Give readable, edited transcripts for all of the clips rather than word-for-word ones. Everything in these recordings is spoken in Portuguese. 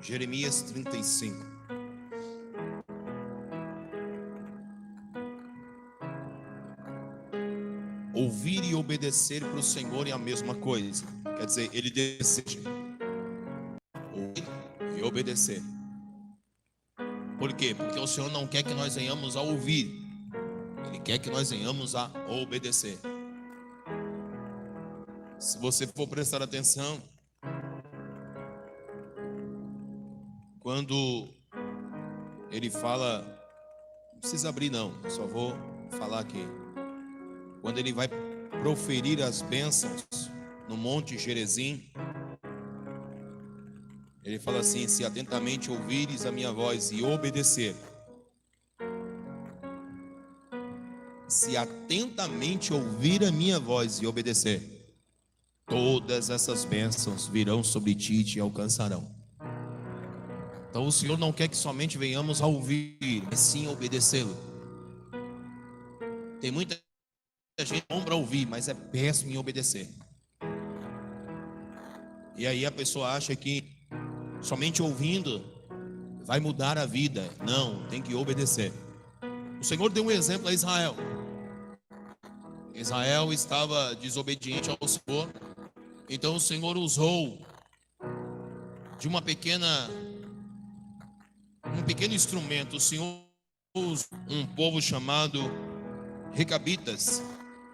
Jeremias 35. Ouvir e obedecer para o Senhor é a mesma coisa. Quer dizer, Ele deseja ouvir e obedecer. Por quê? Porque o Senhor não quer que nós venhamos a ouvir, Ele quer que nós venhamos a obedecer. Se você for prestar atenção, quando Ele fala, não precisa abrir não, eu só vou falar aqui. Quando Ele vai proferir as bênçãos no Monte Gerizim, Ele fala assim: se atentamente ouvires a minha voz e obedecer. Se atentamente ouvir a minha voz e obedecer, todas essas bênçãos virão sobre ti e te alcançarão. Então o Senhor não quer que somente venhamos a ouvir, mas sim obedecê-lo. Tem muita gente bom para ouvir, mas é péssimo em obedecer. E aí a pessoa acha que somente ouvindo vai mudar a vida. Não, tem que obedecer. O Senhor deu um exemplo a Israel. Israel estava desobediente ao Senhor. Então o Senhor usou de um pequeno instrumento. O Senhor usou um povo chamado Recabitas.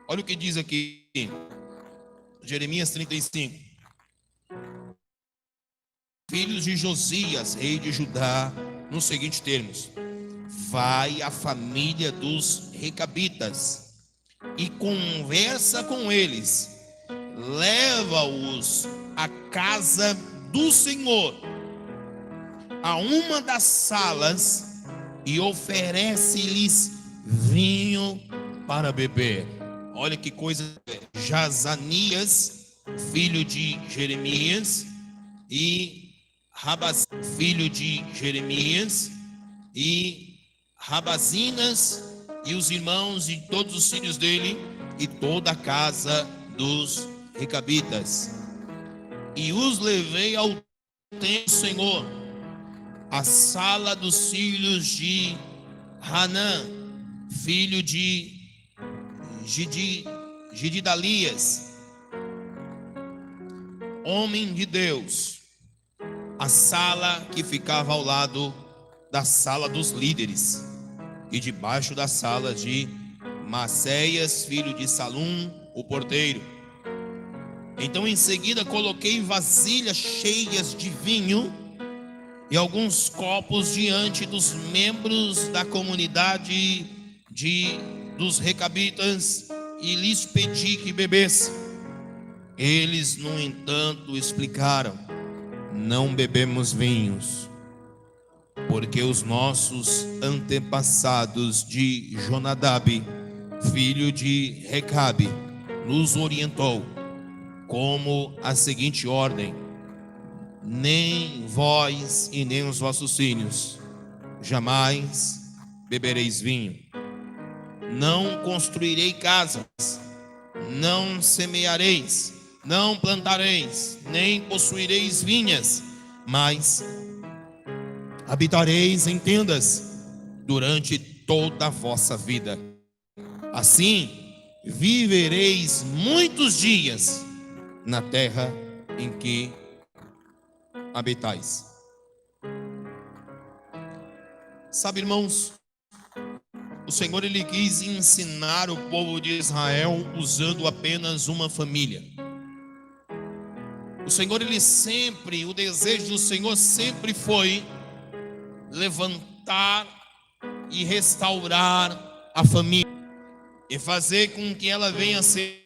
Olha o que diz aqui, Jeremias 35. Filhos de Josias, rei de Judá, nos seguintes termos: vai a família dos Recabitas e conversa com eles, leva-os à casa do Senhor, a uma das salas, e oferece-lhes vinho para beber. Olha que coisa. Jazanias, filho de Jeremias, e Rabaz, filho de Jeremias, e Rabazinas, e os irmãos e todos os filhos dele, e toda a casa dos Recabitas. E os levei ao templo do Senhor, a sala dos filhos de Hanã, filho de Gididalias, homem de Deus, a sala que ficava ao lado da sala dos líderes, e debaixo da sala de Maceias, filho de Salum, o porteiro. Então em seguida coloquei vasilhas cheias de vinho e alguns copos diante dos membros da comunidade dos Recabitas, e lhes pedi que bebessem. Eles, no entanto, explicaram: não bebemos vinhos, porque os nossos antepassados de Jonadab, filho de Recabe, nos orientou como a seguinte ordem: nem vós e nem os vossos filhos jamais bebereis vinho. Não construirei casas, não semeareis, não plantareis, nem possuireis vinhas, mas habitareis em tendas durante toda a vossa vida. Assim vivereis muitos dias na terra em que habitais. Sabe, irmãos, o Senhor, Ele quis ensinar o povo de Israel usando apenas uma família. O Senhor, o desejo do Senhor sempre foi levantar e restaurar a família e fazer com que ela venha a ser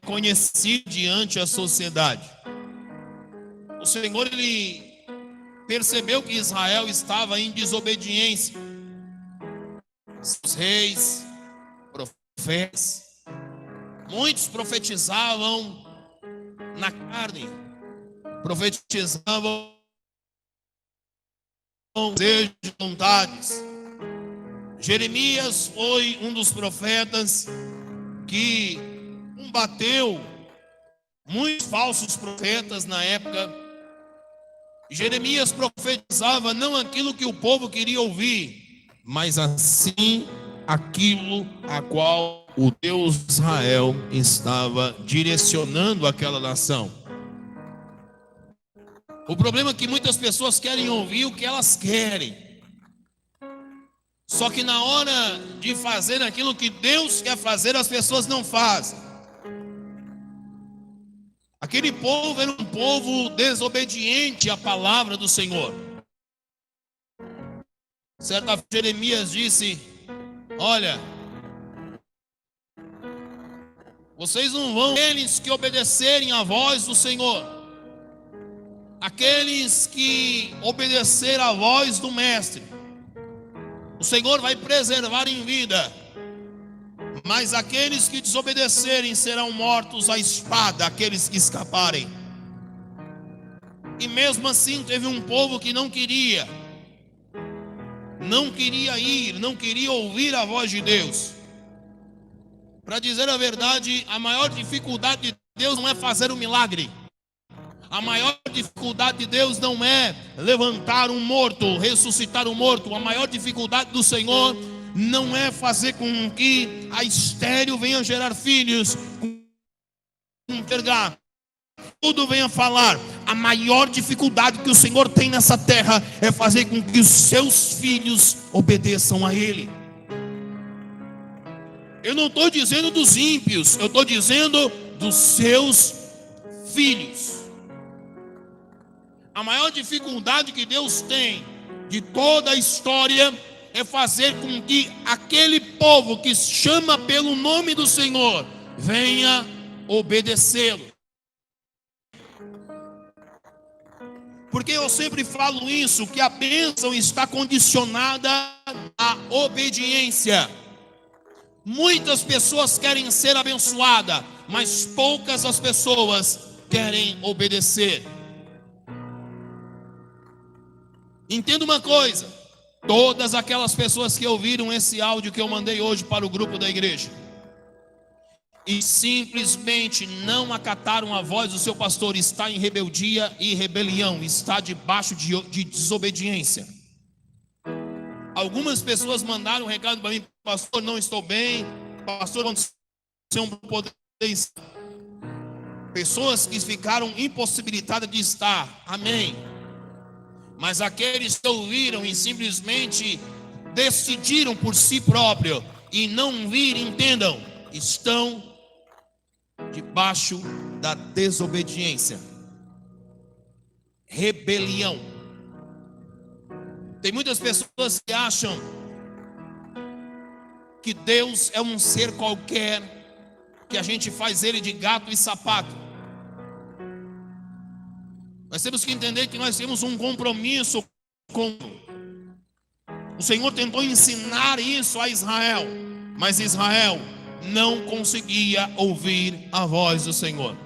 conhecida diante da sociedade. O Senhor, Ele percebeu que Israel estava em desobediência. Os reis, profetas, muitos profetizavam na carne, profetizavam desejos e vontades. Jeremias foi um dos profetas que combateu muitos falsos profetas na época Jeremias profetizava não aquilo que o povo queria ouvir, mas assim aquilo a qual o Deus de Israel estava direcionando aquela nação. O problema é que muitas pessoas querem ouvir o que elas querem. Só que na hora de fazer aquilo que Deus quer fazer, as pessoas não fazem. Aquele povo era um povo desobediente à palavra do Senhor. Certa vez Jeremias disse: olha, vocês não vão, aqueles que obedecerem à voz do Senhor, aqueles que obedecer à voz do Mestre, o Senhor vai preservar em vida. Mas aqueles que desobedecerem serão mortos à espada, aqueles que escaparem. E mesmo assim teve um povo que não queria ir, não queria ouvir a voz de Deus. Para dizer a verdade, a maior dificuldade de Deus não é fazer um milagre. A maior dificuldade de Deus não é levantar um morto, ressuscitar um morto. A maior dificuldade do Senhor não é fazer com que a estéril venha gerar filhos, enxergar, tudo venha falar. A maior dificuldade que o Senhor tem nessa terra é fazer com que os seus filhos obedeçam a Ele. Eu não estou dizendo dos ímpios, eu estou dizendo dos seus filhos. A maior dificuldade que Deus tem de toda a história é fazer com que aquele povo que chama pelo nome do Senhor venha obedecê-lo. Porque eu sempre falo isso, que a bênção está condicionada à obediência. Muitas pessoas querem ser abençoadas, mas poucas as pessoas querem obedecer. Entenda uma coisa: todas aquelas pessoas que ouviram esse áudio que eu mandei hoje para o grupo da igreja e simplesmente não acataram a voz do seu pastor, está em rebeldia e rebelião, está debaixo de desobediência. Algumas pessoas mandaram um recado para mim: pastor, não estou bem, pastor, aconteceu um poder. Pessoas que ficaram impossibilitadas de estar, amém. Mas aqueles que ouviram e simplesmente decidiram por si próprio e não vir, entendam, estão debaixo da desobediência, rebelião. Tem muitas pessoas que acham que Deus é um ser qualquer, que a gente faz ele de gato e sapato. Nós temos que entender que nós temos um compromisso com o Senhor. Tentou ensinar isso a Israel, mas Israel não conseguia ouvir a voz do Senhor.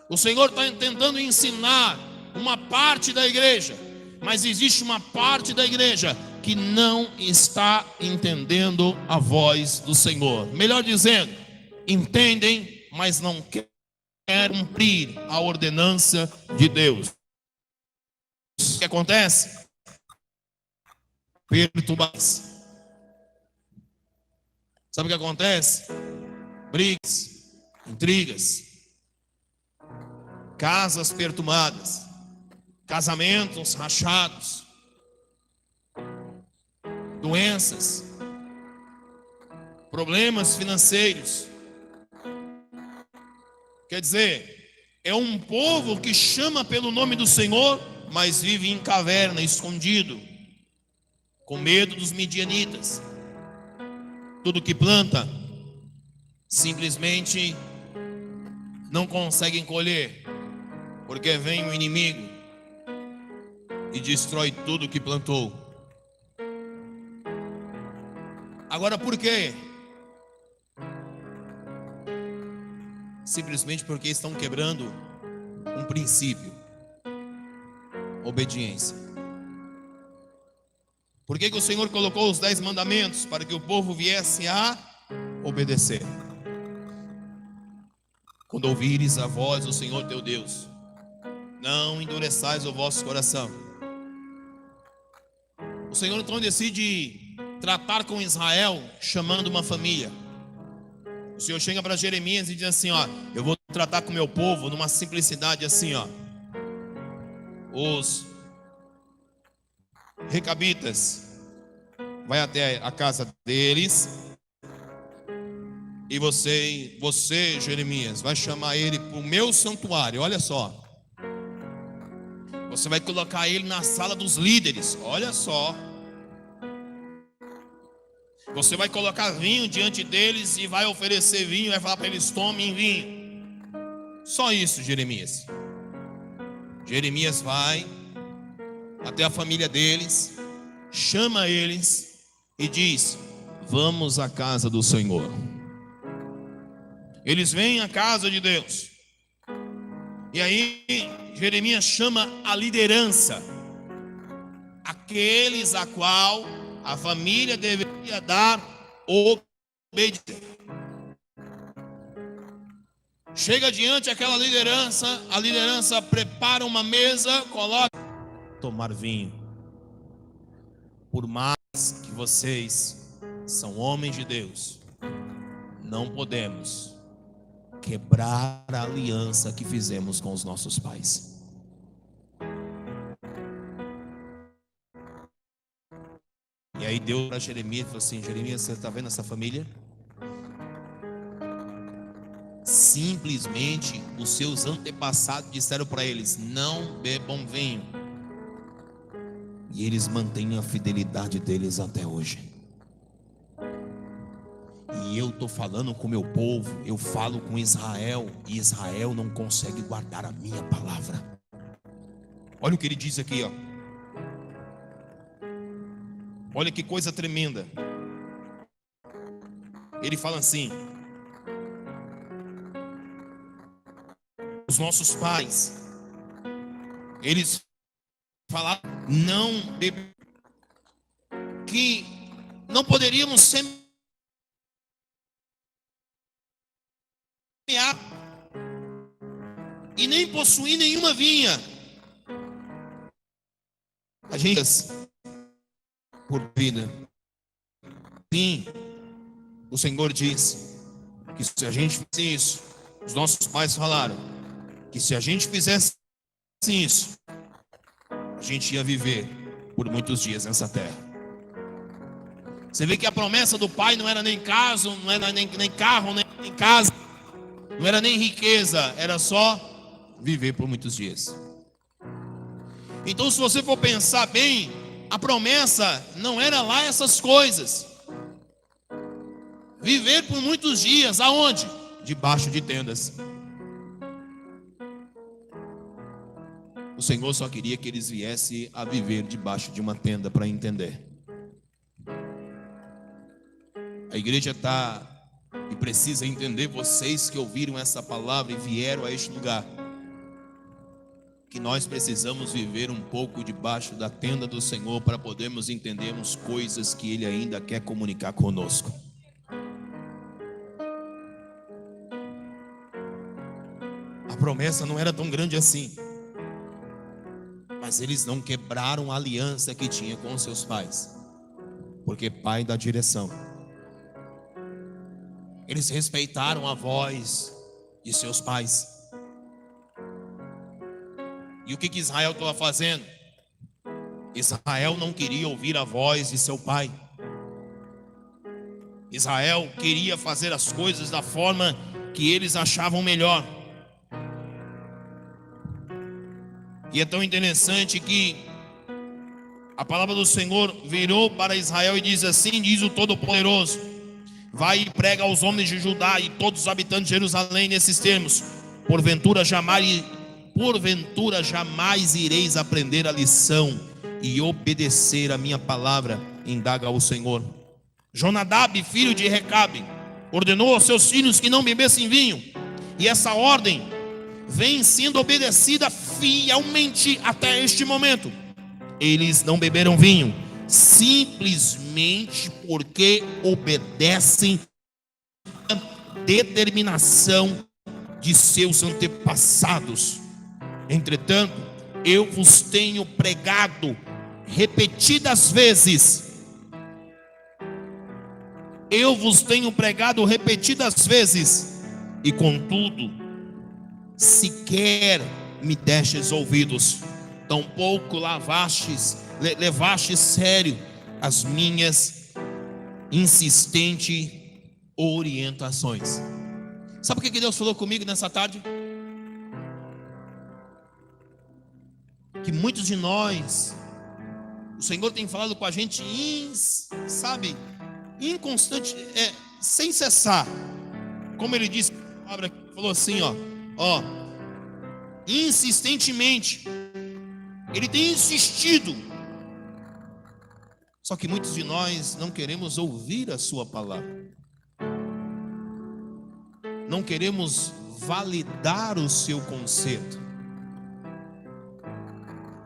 O Senhor está tentando ensinar uma parte da igreja, mas existe uma parte da igreja que não está entendendo a voz do Senhor. Melhor dizendo, entendem, mas não querem cumprir a ordenança de Deus. O que acontece? Perturbações. Sabe o que acontece? Brigas, intrigas, casas perturbadas, casamentos rachados, doenças, problemas financeiros. Quer dizer, é um povo que chama pelo nome do Senhor, mas vive em caverna, escondido, com medo dos midianitas. Tudo que planta, simplesmente não conseguem colher, porque vem o inimigo e destrói tudo que plantou. Agora por quê? Simplesmente porque estão quebrando um princípio: obediência. Por que o Senhor colocou os 10 mandamentos? Para que o povo viesse a obedecer. Quando ouvires a voz do Senhor teu Deus, não endureçais o vosso coração. O Senhor então decide tratar com Israel, chamando uma família. O Senhor chega para Jeremias e diz assim, ó, eu vou tratar com o meu povo numa simplicidade assim, ó. Os recabitas, vai até a casa deles, e você, Jeremias, vai chamar ele para o meu santuário. Olha só, você vai colocar ele na sala dos líderes. Olha só, você vai colocar vinho diante deles e vai oferecer vinho, vai falar para eles, tomem vinho. Só isso, Jeremias. Jeremias vai até a família deles, chama eles e diz, vamos à casa do Senhor. Eles vêm à casa de Deus. E aí Jeremias chama a liderança, aqueles a qual a família deveria dar obediência. Chega diante aquela liderança, a liderança prepara uma mesa, coloca tomar vinho. Por mais que vocês são homens de Deus, não podemos quebrar a aliança que fizemos com os nossos pais. E aí deu para Jeremias e falou assim, Jeremias, você está vendo essa família? Simplesmente os seus antepassados disseram para eles, não bebam vinho. E eles mantêm a fidelidade deles até hoje. E eu estou falando com o meu povo, eu falo com Israel, e Israel não consegue guardar a minha palavra. Olha o que ele diz aqui, ó. Olha que coisa tremenda. Ele fala assim, os nossos pais, eles falaram que não poderíamos semear e nem possuir nenhuma vinha. A gente por vida. Sim, o Senhor diz que se a gente fizesse isso, os nossos pais falaram que se a gente fizesse isso, a gente ia viver por muitos dias nessa terra. Você vê que a promessa do pai não era nem caso, não era nem carro, nem casa, não era nem riqueza, era só viver por muitos dias. Então, se você for pensar bem, a promessa não era lá essas coisas. Viver por muitos dias, aonde? Debaixo de tendas. O Senhor só queria que eles viessem a viver debaixo de uma tenda para entender. A igreja está e precisa entender, vocês que ouviram essa palavra e vieram a este lugar, que nós precisamos viver um pouco debaixo da tenda do Senhor para podermos entendermos coisas que Ele ainda quer comunicar conosco. A promessa não era tão grande assim, mas eles não quebraram a aliança que tinha com os seus pais, porque pai dá direção. Eles respeitaram a voz de seus pais. E o que Israel estava fazendo? Israel não queria ouvir a voz de seu pai. Israel queria fazer as coisas da forma que eles achavam melhor. E é tão interessante que a palavra do Senhor virou para Israel e diz assim, diz o Todo-Poderoso: vai e prega aos homens de Judá e todos os habitantes de Jerusalém nesses termos: porventura jamais ireis aprender a lição e obedecer a minha palavra, indaga o Senhor. Jonadab, filho de Recabe, ordenou aos seus filhos que não bebessem vinho, e essa ordem vem sendo obedecida fielmente até este momento. Eles não beberam vinho, simplesmente porque obedecem a determinação de seus antepassados. Entretanto, eu vos tenho pregado repetidas vezes. Eu vos tenho pregado repetidas vezes, e contudo, sequer me destes ouvidos, tampouco levastes sério as minhas insistentes orientações. Sabe o que Deus falou comigo nessa tarde? Que muitos de nós, o Senhor tem falado com a gente, inconstante, sem cessar. Como Ele disse, a palavra falou assim, insistentemente. Ele tem insistido. Só que muitos de nós não queremos ouvir a sua palavra. Não queremos validar o seu conserto.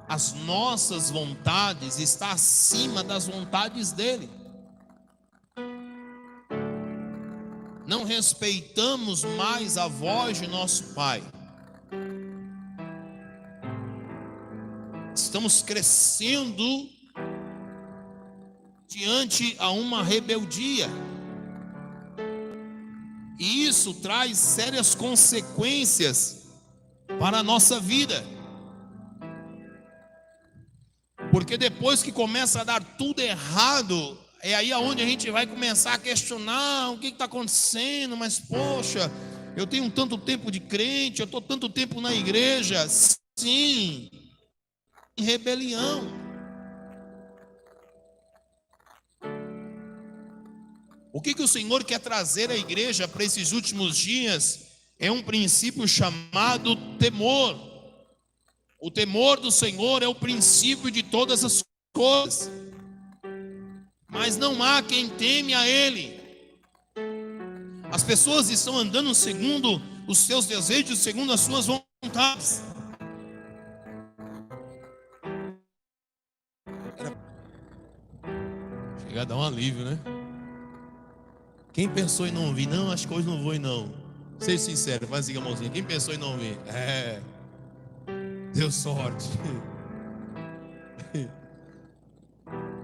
As nossas vontades estão acima das vontades dele. Não respeitamos mais a voz de nosso Pai. Estamos crescendo diante a uma rebeldia. E isso traz sérias consequências para a nossa vida. Porque depois que começa a dar tudo errado, é aí aonde a gente vai começar a questionar o que está acontecendo. Mas poxa, eu tenho tanto tempo de crente, eu estou tanto tempo na igreja. Sim, em rebelião. O que o Senhor quer trazer à igreja para esses últimos dias é um princípio chamado temor. O temor do Senhor é o princípio de todas as coisas. Mas não há quem teme a Ele. As pessoas estão andando segundo os seus desejos, segundo as suas vontades. Chega a dar um alívio, né? Quem pensou em não vir? Não, as coisas não vão e não. Seja sincero, faz assim a mãozinha. Quem pensou em não vir? Deu sorte.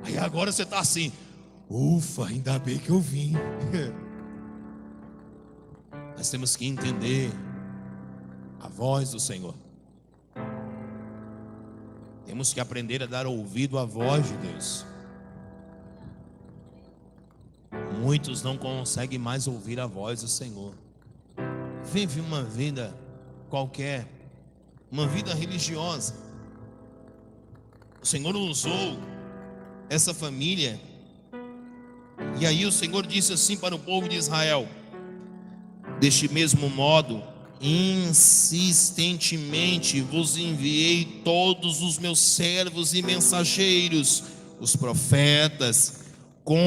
Aí agora você está assim, ufa, ainda bem que eu vim. Nós temos que entender a voz do Senhor. Temos que aprender a dar ouvido à voz de Deus. Muitos não conseguem mais ouvir a voz do Senhor. Vive uma vida qualquer, uma vida religiosa. O Senhor usou essa família, e aí o Senhor disse assim para o povo de Israel: deste mesmo modo, insistentemente vos enviei todos os meus servos e mensageiros, os profetas, com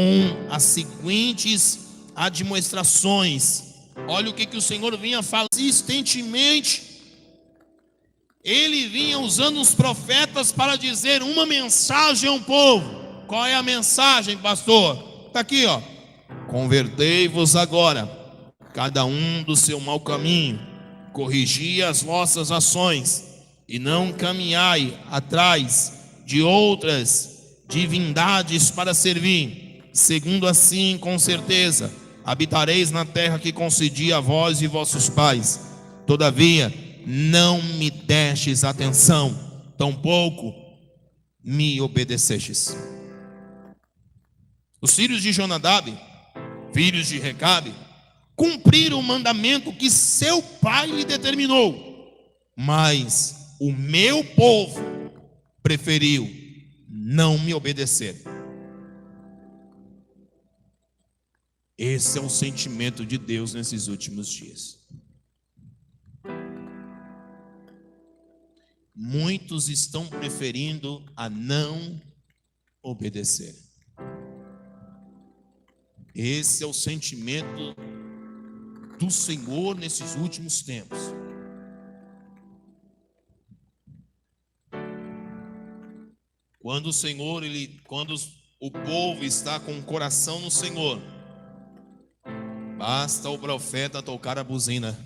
as seguintes admoestações. Olha o que o Senhor vinha falando insistentemente. Ele vinha usando os profetas para dizer uma mensagem ao povo. Qual é a mensagem, pastor? Está aqui, convertei-vos agora, cada um do seu mau caminho, corrigi as vossas ações, e não caminhai atrás de outras divindades para servir. Segundo assim, com certeza, habitareis na terra que concedi a vós e vossos pais. Todavia, não me destes atenção, tampouco me obedecestes. Os filhos de Jonadab, filhos de Recabe, cumpriram o mandamento que seu pai lhe determinou, mas o meu povo preferiu não me obedecer. Esse é o sentimento de Deus nesses últimos dias. Muitos estão preferindo a não obedecer. Esse é o sentimento do Senhor nesses últimos tempos. Quando o povo está com o coração no Senhor, basta o profeta tocar a buzina.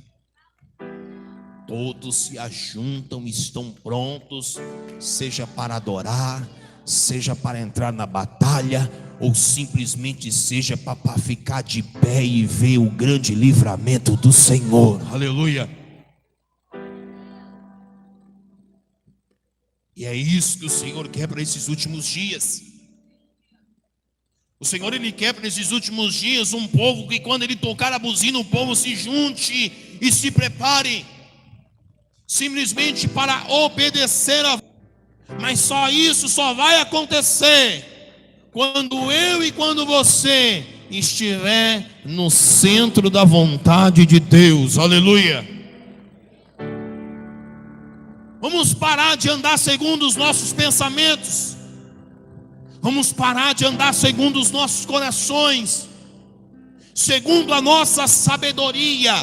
todos se ajuntam, estão prontos, seja para adorar, seja para entrar na batalha, ou simplesmente seja para ficar de pé e ver o grande livramento do Senhor. Aleluia. E é isso que o Senhor quer para esses últimos dias. O Senhor, Ele quer para esses últimos dias um povo que quando Ele tocar a buzina, o povo se junte e se prepare simplesmente para obedecer a. Mas só isso só vai acontecer quando eu e quando você estiver no centro da vontade de Deus. Aleluia. Vamos parar de andar segundo os nossos pensamentos. Vamos parar de andar segundo os nossos corações, segundo a nossa sabedoria.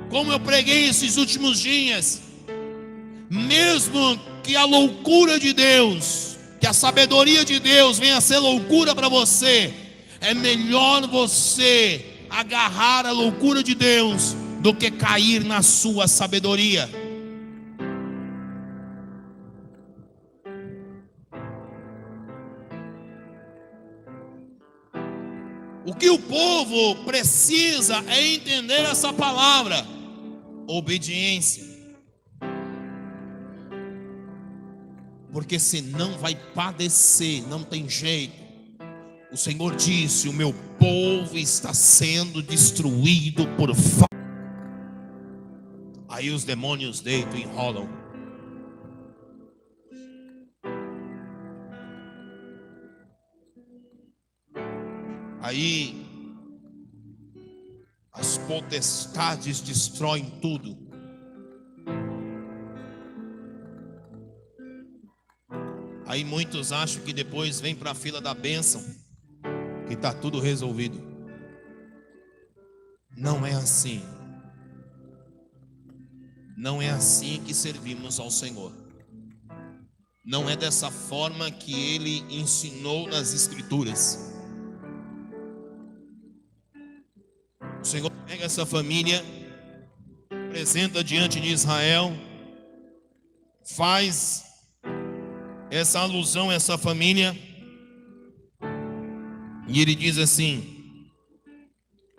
Como eu preguei esses últimos dias, mesmo que a loucura de Deus, que a sabedoria de Deus venha a ser loucura para você, é melhor você agarrar a loucura de Deus do que cair na sua sabedoria. O que o povo precisa é entender essa palavra: obediência. Porque senão vai padecer, não tem jeito. O Senhor disse: o meu povo está sendo destruído por falta. Aí os demônios deitam e enrolam. Aí as potestades destroem tudo. Aí muitos acham que depois vem para a fila da bênção, que está tudo resolvido. Não é assim. Não é assim que servimos ao Senhor. Não é dessa forma que Ele ensinou nas Escrituras. O Senhor pega essa família, apresenta diante de Israel, faz essa alusão a essa família, e Ele diz assim: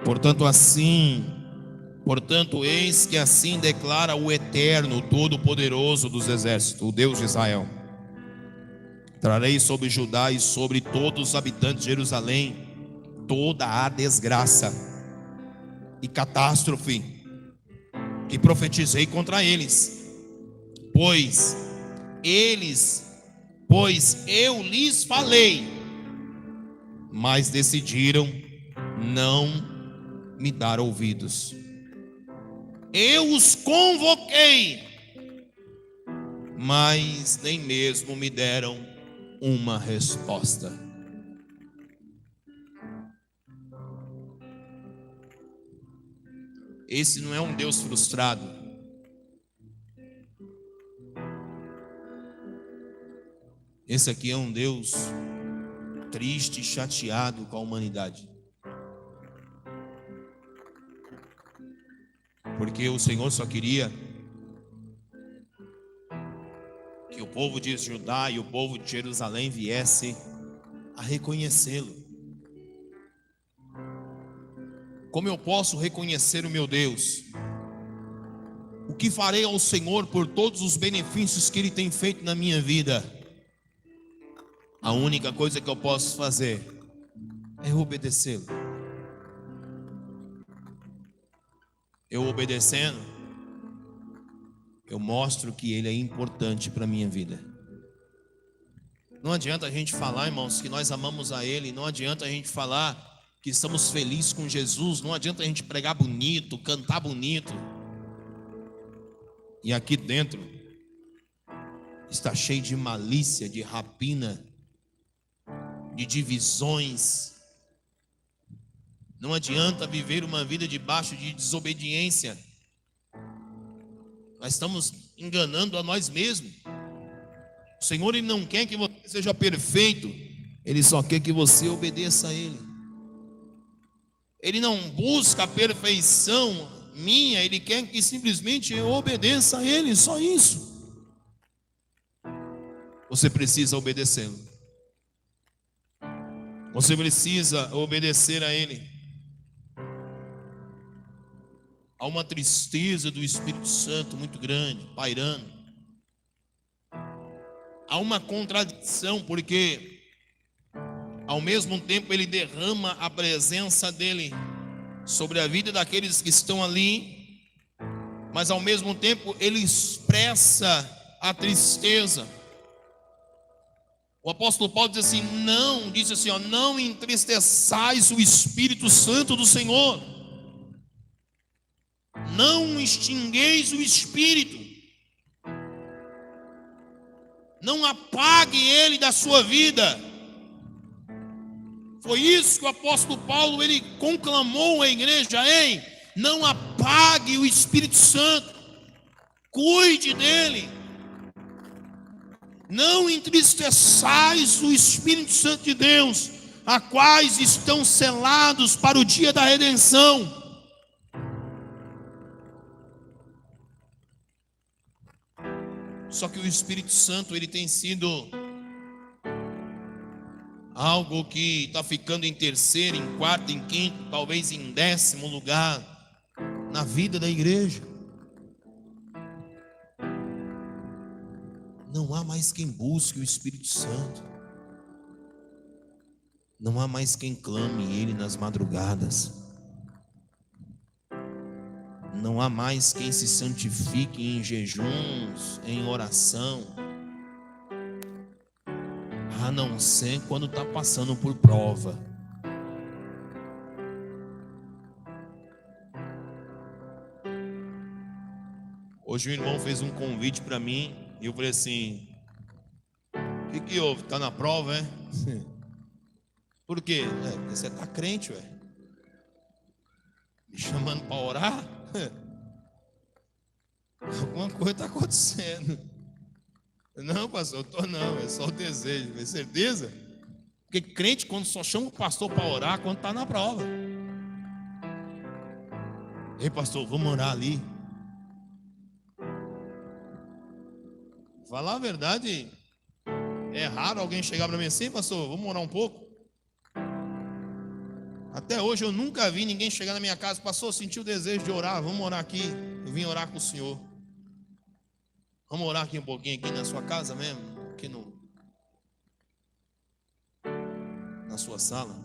portanto eis que assim declara o Eterno, Todo-Poderoso dos Exércitos, o Deus de Israel: trarei sobre Judá e sobre todos os habitantes de Jerusalém toda a desgraça e catástrofe que profetizei contra eles, pois eu lhes falei, mas decidiram não me dar ouvidos. Eu os convoquei, mas nem mesmo me deram uma resposta. Esse não é um Deus frustrado. Esse aqui é um Deus triste e chateado com a humanidade. Porque o Senhor só queria que o povo de Judá e o povo de Jerusalém viesse a reconhecê-lo. Como eu posso reconhecer o meu Deus? O que farei ao Senhor por todos os benefícios que Ele tem feito na minha vida? A única coisa que eu posso fazer é obedecê-lo. Eu obedecendo, eu mostro que Ele é importante para a minha vida. Não adianta a gente falar, irmãos, que nós amamos a Ele. Não adianta a gente falar que estamos felizes com Jesus. Não adianta a gente pregar bonito, cantar bonito, e aqui dentro está cheio de malícia, de rapina, de divisões. Não adianta viver uma vida debaixo de desobediência. Nós estamos enganando a nós mesmos. O Senhor, Ele não quer que você seja perfeito, Ele só quer que você obedeça a Ele. Ele não busca a perfeição minha, Ele quer que simplesmente eu obedeça a Ele, só isso. Você precisa obedecê-lo. Você precisa obedecer a Ele. Há uma tristeza do Espírito Santo muito grande, pairando. Há uma contradição, porque ao mesmo tempo Ele derrama a presença dEle sobre a vida daqueles que estão ali, mas ao mesmo tempo Ele expressa a tristeza. O apóstolo Paulo diz assim, não entristeçais o Espírito Santo do Senhor. Não extingueis o Espírito. Não apague ele da sua vida. Foi isso que o apóstolo Paulo, ele conclamou à igreja, não apague o Espírito Santo. Cuide dele. Não entristeçais o Espírito Santo de Deus, a quais estão selados para o dia da redenção. Só que o Espírito Santo, ele tem sido algo que está ficando em terceiro, em quarto, em quinto, talvez em 10º lugar na vida da igreja. Não há mais quem busque o Espírito Santo. Não há mais quem clame Ele nas madrugadas. Não há mais quem se santifique em jejuns, em oração, a não ser quando está passando por prova. Hoje o irmão fez um convite para mim e eu falei assim: o que houve? Está na prova, é? Por quê? Porque você está crente, ué. Me chamando para orar? Alguma coisa está acontecendo. Não, pastor, eu estou não, é só o desejo. É certeza? Porque crente, quando só chama o pastor para orar, quando está na prova. Ei, pastor, vamos orar ali. Falar a verdade, é raro alguém chegar para mim assim, pastor, vamos orar um pouco. Até hoje eu nunca vi ninguém chegar na minha casa, pastor, senti o desejo de orar, vamos orar aqui, eu vim orar com o senhor. Vamos orar aqui um pouquinho, aqui na sua casa mesmo, aqui na sua sala.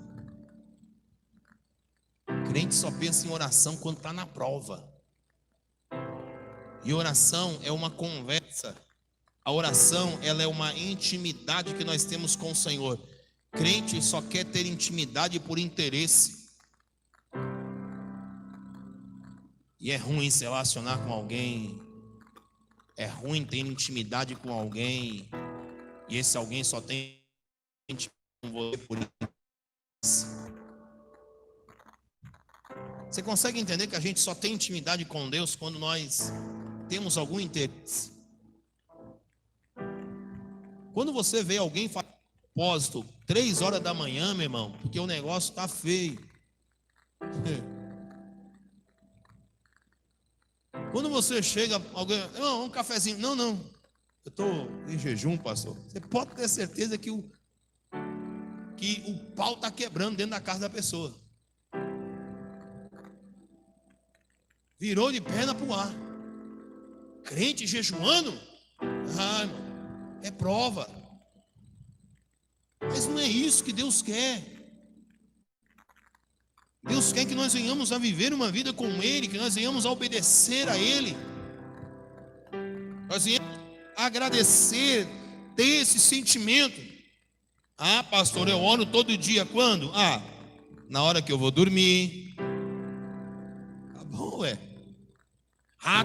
Crente só pensa em oração quando está na prova. E oração é uma conversa. A oração, ela é uma intimidade que nós temos com o Senhor. Crente só quer ter intimidade por interesse. E é ruim se relacionar com alguém. É ruim ter intimidade com alguém. E esse alguém só tem intimidade com você por interesse. Você consegue entender que a gente só tem intimidade com Deus quando nós temos algum interesse? Quando você vê alguém fazer propósito 3 horas da manhã, meu irmão, porque o negócio está feio. Quando você chega, alguém, um cafezinho, não, eu estou em jejum, pastor. Você pode ter certeza que o pau está quebrando dentro da casa da pessoa. Virou de perna para o ar. Crente jejuando? Irmão, é prova. Mas não é isso que Deus quer. Deus quer que nós venhamos a viver uma vida com Ele, que nós venhamos a obedecer a Ele. Nós venhamos a agradecer, ter esse sentimento. Ah, pastor, eu oro todo dia. Quando? Na hora que eu vou dormir. Tá bom, ué.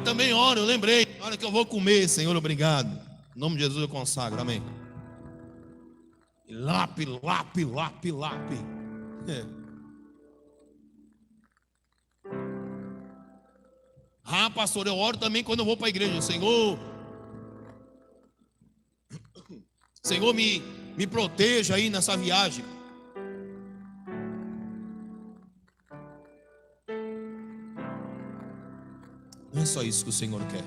Também oro, eu lembrei. Na hora que eu vou comer, Senhor, obrigado. Em nome de Jesus eu consagro, amém. Lape. Pastor, eu oro também quando eu vou para a igreja. Senhor, me proteja aí nessa viagem. só isso que o Senhor quer.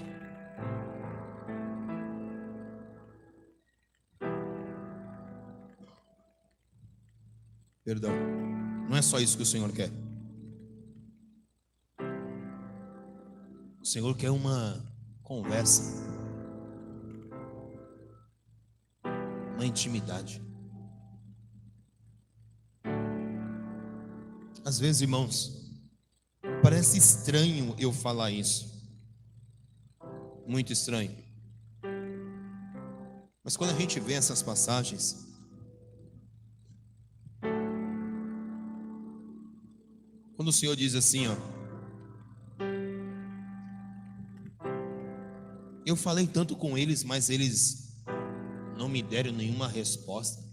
Perdão. Não é só isso que o Senhor quer. O Senhor quer uma conversa, uma intimidade. Às vezes, irmãos, parece estranho eu falar isso. Muito estranho. Mas quando a gente vê essas passagens, quando o Senhor diz assim, ó: eu falei tanto com eles, mas eles não me deram nenhuma resposta.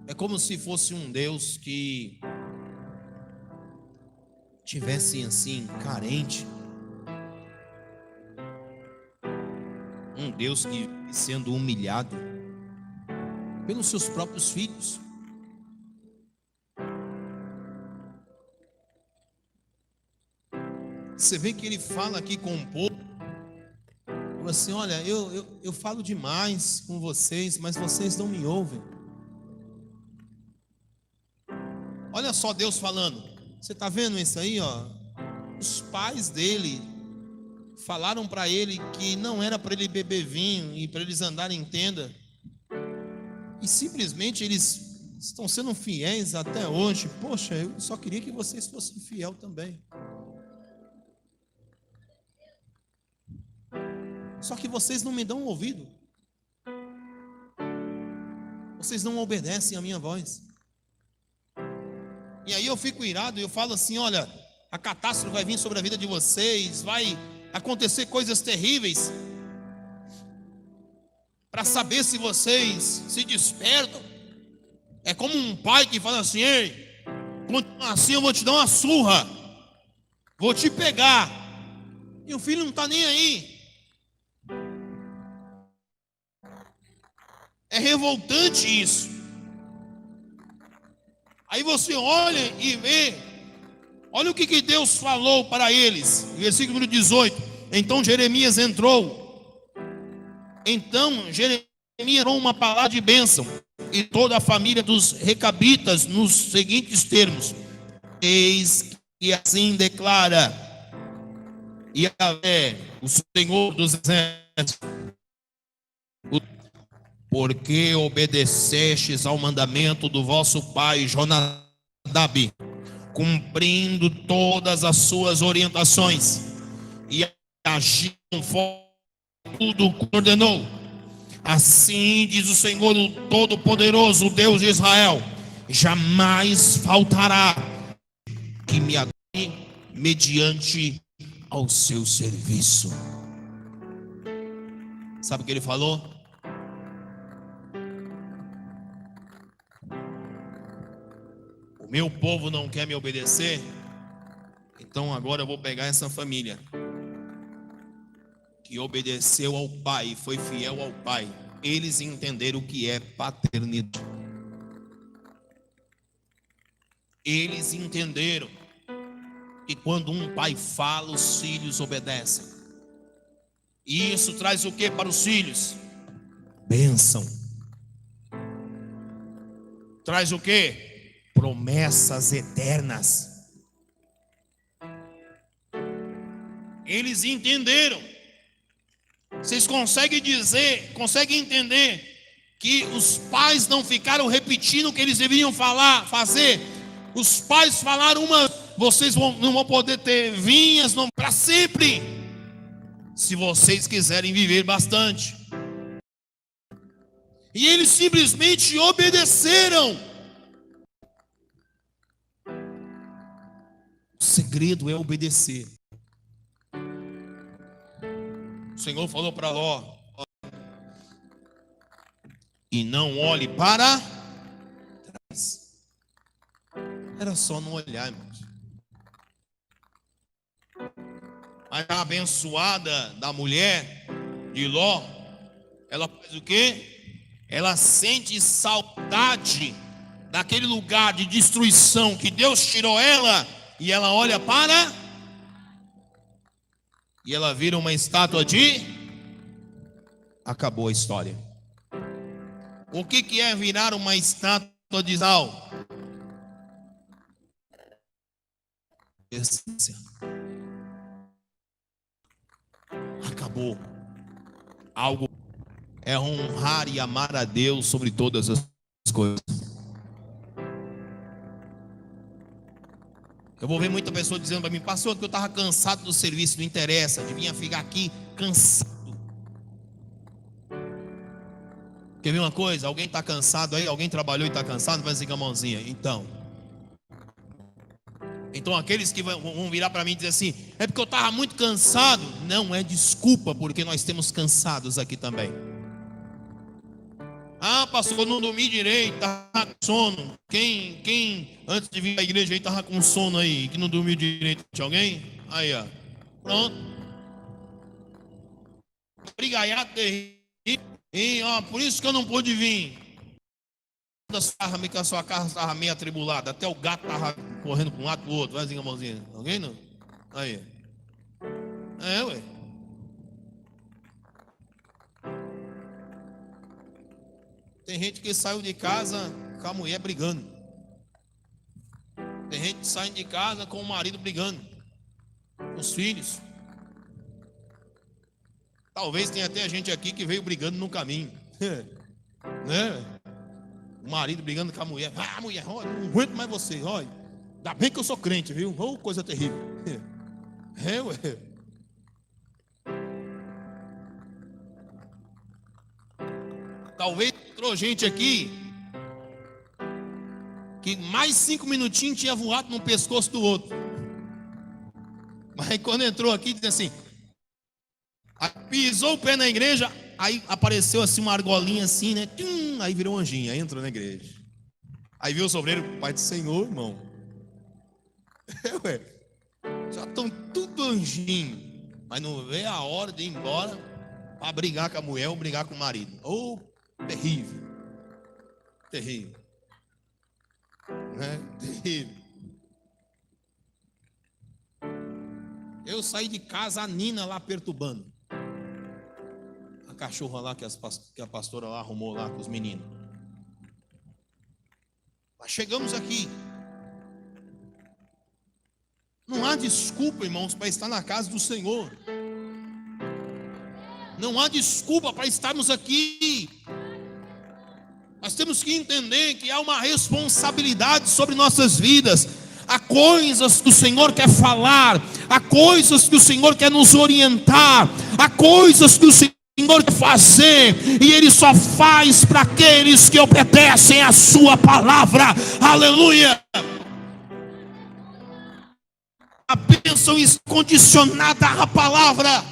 É como se fosse um Deus que tivesse assim, carente. Um Deus que sendo humilhado pelos seus próprios filhos. Você vê que ele fala aqui com o povo, fala assim: olha, eu falo demais com vocês, mas vocês não me ouvem. Olha só Deus falando. Você está vendo isso aí, ó? Os pais dele falaram para ele que não era para ele beber vinho e para eles andarem em tenda. E simplesmente eles estão sendo fiéis até hoje. Poxa, eu só queria que vocês fossem fiel também. Só que vocês não me dão ouvido. Vocês não obedecem a minha voz. E aí eu fico irado e eu falo assim: olha, a catástrofe vai vir sobre a vida de vocês, vai acontecer coisas terríveis, para saber se vocês se despertam. É como um pai que fala assim: ei, continua assim, eu vou te dar uma surra, vou te pegar. E o filho não está nem aí. É revoltante isso. Aí você olha e vê, olha o que Deus falou para eles, versículo 18. Então Jeremias entrou. Então Jeremias entrou uma palavra de bênção, e toda a família dos recabitas, nos seguintes termos: eis que assim declara Yahvé, o Senhor dos exércitos, porque obedecestes ao mandamento do vosso pai Jonadab, cumprindo todas as suas orientações, e agindo conforme tudo que ordenou. Assim diz o Senhor, o Todo-Poderoso, o Deus de Israel: jamais faltará que me adore mediante ao seu serviço. Sabe o que ele falou? O meu povo não quer me obedecer, então agora eu vou pegar essa família que obedeceu ao pai, foi fiel ao pai. Eles entenderam o que é paternidade. Eles entenderam que quando um pai fala, os filhos obedecem. E isso traz o que para os filhos? Bênção. Traz o que? Promessas eternas. Eles entenderam. Vocês conseguem entender que os pais não ficaram repetindo o que eles deveriam fazer? Os pais falaram vocês não vão poder ter vinhas para sempre, se vocês quiserem viver bastante. E eles simplesmente obedeceram. O segredo é obedecer. O Senhor falou para Ló: e não olhe para trás. Era só não olhar, irmãos. Mas a abençoada da mulher de Ló, ela faz o quê? Ela sente saudade daquele lugar de destruição que Deus tirou ela, e ela olha para e ela vira uma estátua de... Acabou a história. O que é virar uma estátua de sal? Essência. Acabou. Algo é honrar e amar a Deus sobre todas as coisas. Eu vou ver muita pessoa dizendo para mim: pastor, que eu estava cansado do serviço, não interessa, devia ficar aqui cansado. Quer ver uma coisa? Alguém está cansado aí? Alguém trabalhou e está cansado? Vai assim com a mãozinha. Então aqueles que vão virar para mim e dizer assim: é porque eu estava muito cansado. Não é desculpa, porque nós temos cansados aqui também. Ah, pastor, não dormi direito, estava com sono. Quem antes de vir à igreja aí estava com sono aí, que não dormiu direito? Tinha alguém? Aí, ó. Pronto. Brigaiado terrível. E ó, por isso que eu não pude vir. Que a sua casa estava meio atribulada. Até o gato estava correndo para um lado para o outro. Vai assim com a mãozinha. Alguém não? Aí. É, ué. Tem gente que saiu de casa com a mulher brigando. Tem gente que sai de casa com o marido brigando. Com os filhos. Talvez tenha até gente aqui que veio brigando no caminho. Né? O marido brigando com a mulher. Ah, mulher, olha, não aguento mais você. Olha, ainda bem que eu sou crente, viu? Oh, coisa terrível. É, ué. Talvez entrou gente aqui que mais 5 minutinhos tinha voado no pescoço do outro. Mas quando entrou aqui, disse assim, pisou o pé na igreja, aí apareceu assim uma argolinha assim, né? Aí virou um anjinho, aí entrou na igreja. Aí viu o sobreiro, pai do Senhor, irmão. Ué, já estão tudo anjinho, mas não vê a hora de ir embora para brigar com a mulher ou brigar com o marido. Oh, terrível. Terrível. Né? Terrível. Eu saí de casa, a Nina lá perturbando. A cachorra lá que a pastora lá arrumou lá com os meninos. Mas chegamos aqui. Não há desculpa, irmãos, para estar na casa do Senhor. Não há desculpa para estarmos aqui. Nós temos que entender que há uma responsabilidade sobre nossas vidas. Há coisas que o Senhor quer falar, há coisas que o Senhor quer nos orientar, há coisas que o Senhor quer fazer, e Ele só faz para aqueles que obedecem a sua palavra. Aleluia! A bênção está condicionada à palavra.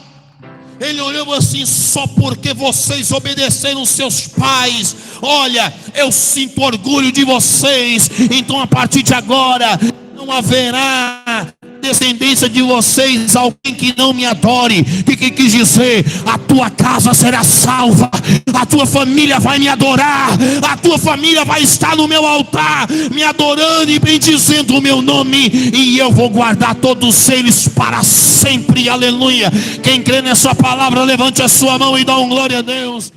Ele olhou assim: só porque vocês obedeceram seus pais, olha, eu sinto orgulho de vocês. Então a partir de agora não haverá descendência de vocês alguém que não me adore. O que quis dizer? A tua casa será salva, a tua família vai me adorar, a tua família vai estar no meu altar me adorando e bendizendo o meu nome, e eu vou guardar todos eles para sempre. Aleluia. Quem crê nessa palavra, levante a sua mão e dá um glória a Deus.